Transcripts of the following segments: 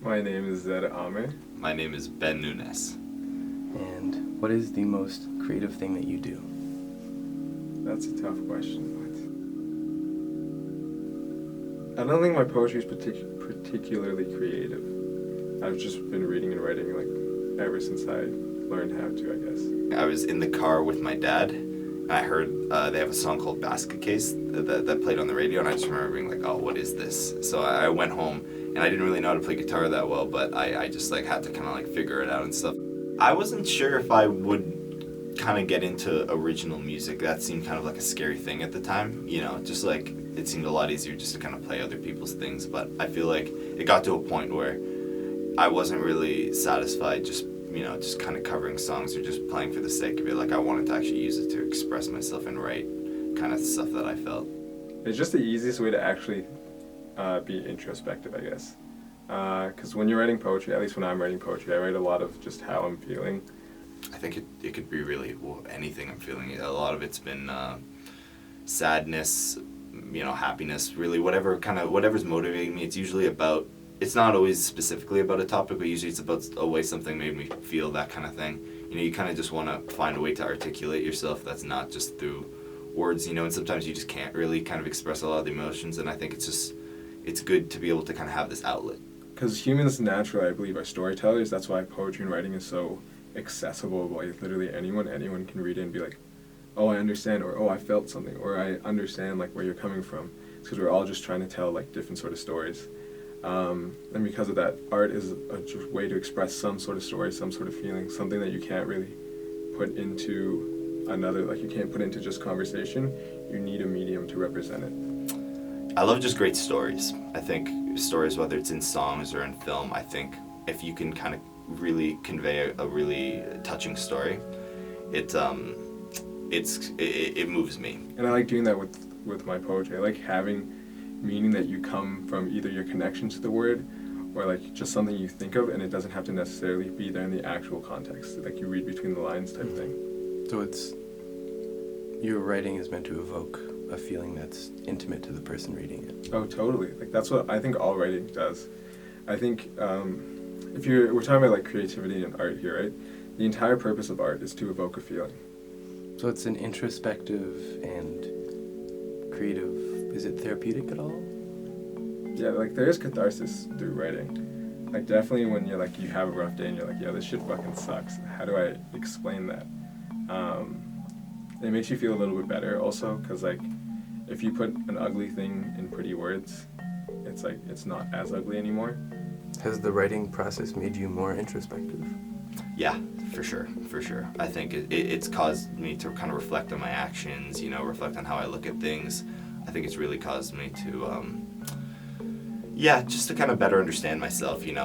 My name is Zed Amer. My name is Ben Nunes. And what is the most creative thing that you do? That's a tough question. I don't think my poetry is particularly creative. I've just been reading and writing like ever since I learned how to, I guess. I was in the car with my dad, and I heard they have a song called Basket Case that played on the radio, and I just remember being like, oh, what is this? So I went home, and I didn't really know how to play guitar that well, but I just like had to kind of like figure it out and stuff. I wasn't sure if I would kind of get into original music. That seemed kind of like a scary thing at the time, you know, just like it seemed a lot easier just to kind of play other people's things, but I feel like it got to a point where I wasn't really satisfied just kind of covering songs or just playing for the sake of it. Like I wanted to actually use it to express myself and write kind of stuff that I felt. It's just the easiest way to actually be introspective, I guess. Because when you're writing poetry, at least when I'm writing poetry, I write a lot of just how I'm feeling. I think it could be really anything I'm feeling. A lot of it's been sadness, happiness, really whatever's motivating me. It's usually about, it's not always specifically about a topic, but usually it's about a way something made me feel, that kind of thing. You kind of just want to find a way to articulate yourself that's not just through words, and sometimes you just can't really kind of express a lot of the emotions, and I think it's good to be able to kind of have this outlet. Because humans naturally, I believe, are storytellers. That's why poetry and writing is so accessible. Like literally anyone can read it and be like, oh, I understand, or oh, I felt something, or I understand like where you're coming from. It's because we're all just trying to tell like different sort of stories. And because of that, art is a way to express some sort of story, some sort of feeling, something that you can't really put into another, like you can't put into just conversation. You need a medium to represent it. I love just great stories. I think stories, whether it's in songs or in film, I think if you can kind of really convey a really touching story, it moves me. And I like doing that with my poetry. I like having meaning that you come from either your connection to the word or like just something you think of, and it doesn't have to necessarily be there in the actual context, like you read between the lines type thing. So it's, your writing is meant to evoke a feeling that's intimate to the person reading it. Oh, totally. Like that's what I think all writing does. I think we're talking about like creativity and art here, right? The entire purpose of art is to evoke a feeling. So it's an introspective and creative. Is it therapeutic at all? Yeah, like there is catharsis through writing. Like definitely when you're like, you have a rough day and you're like, yo, this shit fucking sucks. How do I explain that? It makes you feel a little bit better also, because like if you put an ugly thing in pretty words, it's like it's not as ugly anymore. Has the writing process made you more introspective? Yeah, for sure. I think it's caused me to kind of reflect on my actions, reflect on how I look at things. I think it's really caused me to, just to kind of better understand myself, even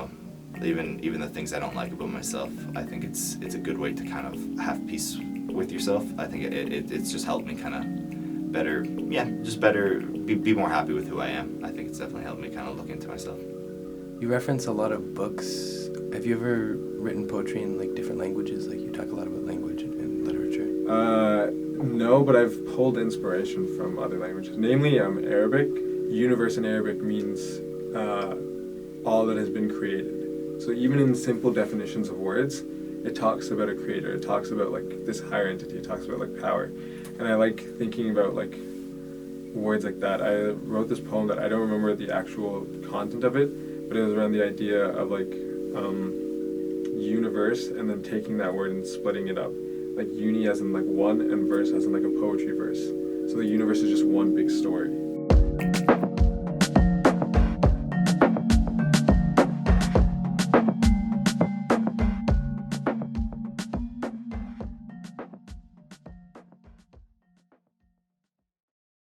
the things I don't like about myself. I think it's a good way to kind of have peace with yourself. I think it's just helped me kind of better be more happy with who I am. I think it's definitely helped me kind of look into myself. You reference a lot of books. Have you ever written poetry in like different languages? Like you talk a lot about language and literature. No, but I've pulled inspiration from other languages, namely Arabic. Universe in Arabic means all that has been created. So even in simple definitions of words, it talks about a creator. It talks about like this higher entity. It talks about like power. And I like thinking about like words like that. I wrote this poem that I don't remember the actual content of it, but it was around the idea of like universe, and then taking that word and splitting it up. Like uni as in like one, and verse as in like a poetry verse. So the universe is just one big story.